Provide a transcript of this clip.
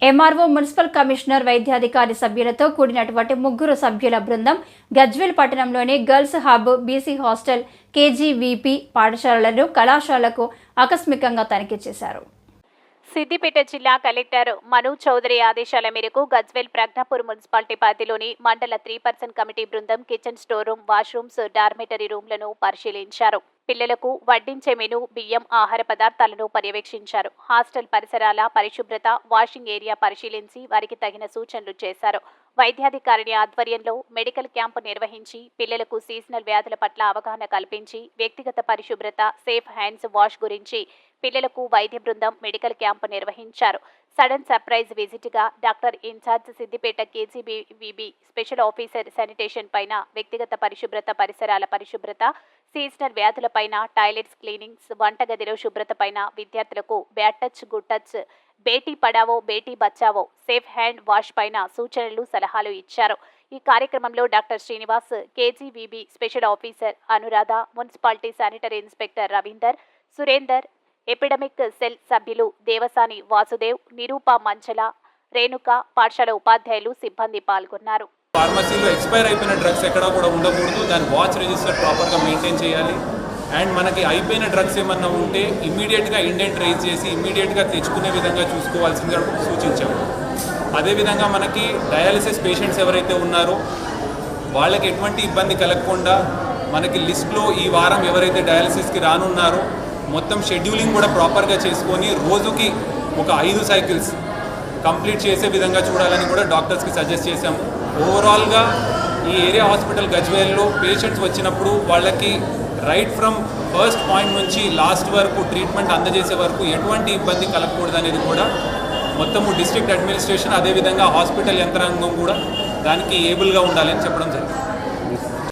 MRO municipal commissioner వైద్యాధికారి సభ్యులతో కూడినటువంటి 3 సభ్యుల బృందం గజ్వేల్ పట్టణంలోని గర్ల్స్ హబ్, బీసీ హాస్టల్, కేజీవీపీ పాఠశాలలను, కళాశాలకు ఆకస్మికంగా తనిఖీ చేశారు. సిద్దిపేట జిల్లా కలెక్టర్ మను చౌదరి ఆదేశాల మేరకు గజ్వేల్ ప్రజ్ఞాపూర్ మున్సిపాలిటీ పరిధిలోని మండల 3% కమిటీ బృందం kitchen, store room, washrooms, dormitory రూమ్లను పరిశీలించారు. పిల్లలకు వడ్డించే మెను, బియ్యం, ఆహార పదార్థాలను పర్యవేక్షించారు. హాస్టల్ పరిసరాల పరిశుభ్రత, వాషింగ్ ఏరియా పరిశీలించి వారికి తగిన సూచనలు చేశారు. వైద్యాధికారిని ఆధ్వర్యంలో మెడికల్ క్యాంపు నిర్వహించి పిల్లలకు సీజనల్ వ్యాధుల పట్ల అవగాహన కల్పించి వ్యక్తిగత పరిశుభ్రత, సేఫ్ హ్యాండ్స్ వాష్ గురించి పిల్లలకు వైద్య బృందం మెడికల్ క్యాంపు నిర్వహించారు. సడన్ సర్ప్రైజ్ విజిట్ గా doctor incharge Siddipet KGBVB special officer sanitation పైన, వ్యక్తిగత పరిశుభ్రత, పరిసరాల పరిశుభ్రత, సీజనల్ వ్యాధులపైన, టాయిలెట్స్ క్లీనింగ్స్, వంటగదిలో శుభ్రత పైన విద్యార్థులకు bad touch, good touch, Beti Padhao Beti Bachao, safe hand wash పైన సూచనలు, సలహాలు ఇచ్చారు. ఈ కార్యక్రమంలో doctor Srinivas, KGVB special officer Anuradha, municipality sanitary inspector Ravinder, Surender, epidemic cell సభ్యులు దేవసాని వాసుదేవ్, నిరూప మంచల, రేణుక, పాఠశాల ఉపాధ్యాయులు, సిబ్బంది పాల్గొన్నారు. ఫార్మసీలో ఎక్స్పైర్ అయిపోయిన డ్రగ్స్ ఎక్కడా కూడా ఉండకూడదు. దాని వాచ్ రిజిస్టర్ ప్రాపర్గా మెయింటైన్ చేయాలి. అండ్ మనకి అయిపోయిన డ్రగ్స్ ఏమన్నా ఉంటే ఇమ్మీడియట్గా ఇండెంట్ రైజ్ చేసి ఇమ్మీడియట్గా తెచ్చుకునే విధంగా చూసుకోవాల్సిందిగా సూచించాము. అదేవిధంగా మనకి డయాలిసిస్ పేషెంట్స్ ఎవరైతే ఉన్నారో వాళ్ళకి ఎటువంటి ఇబ్బంది కలగకుండా మనకి లిస్ట్లో ఈ వారం ఎవరైతే డయాలిసిస్కి రానున్నారో మొత్తం షెడ్యూలింగ్ కూడా ప్రాపర్గా చేసుకొని రోజుకి ఒక 5 సైకిల్స్ కంప్లీట్ చేసే విధంగా చూడాలని కూడా డాక్టర్స్కి సజెస్ట్ చేశాము. ఓవరాల్గా ఈ ఏరియా హాస్పిటల్ గజ్వేల్లో పేషెంట్స్ వచ్చినప్పుడు వాళ్ళకి రైట్ ఫ్రమ్ ఫస్ట్ పాయింట్ నుంచి లాస్ట్ వరకు ట్రీట్మెంట్ అందజేసే వరకు ఎటువంటి ఇబ్బంది కలగకూడదు అనేది కూడా మొత్తము డిస్ట్రిక్ట్ అడ్మినిస్ట్రేషన్, అదేవిధంగా హాస్పిటల్ యంత్రాంగం కూడా దానికి ఏబుల్గా ఉండాలని చెప్పడం జరిగింది.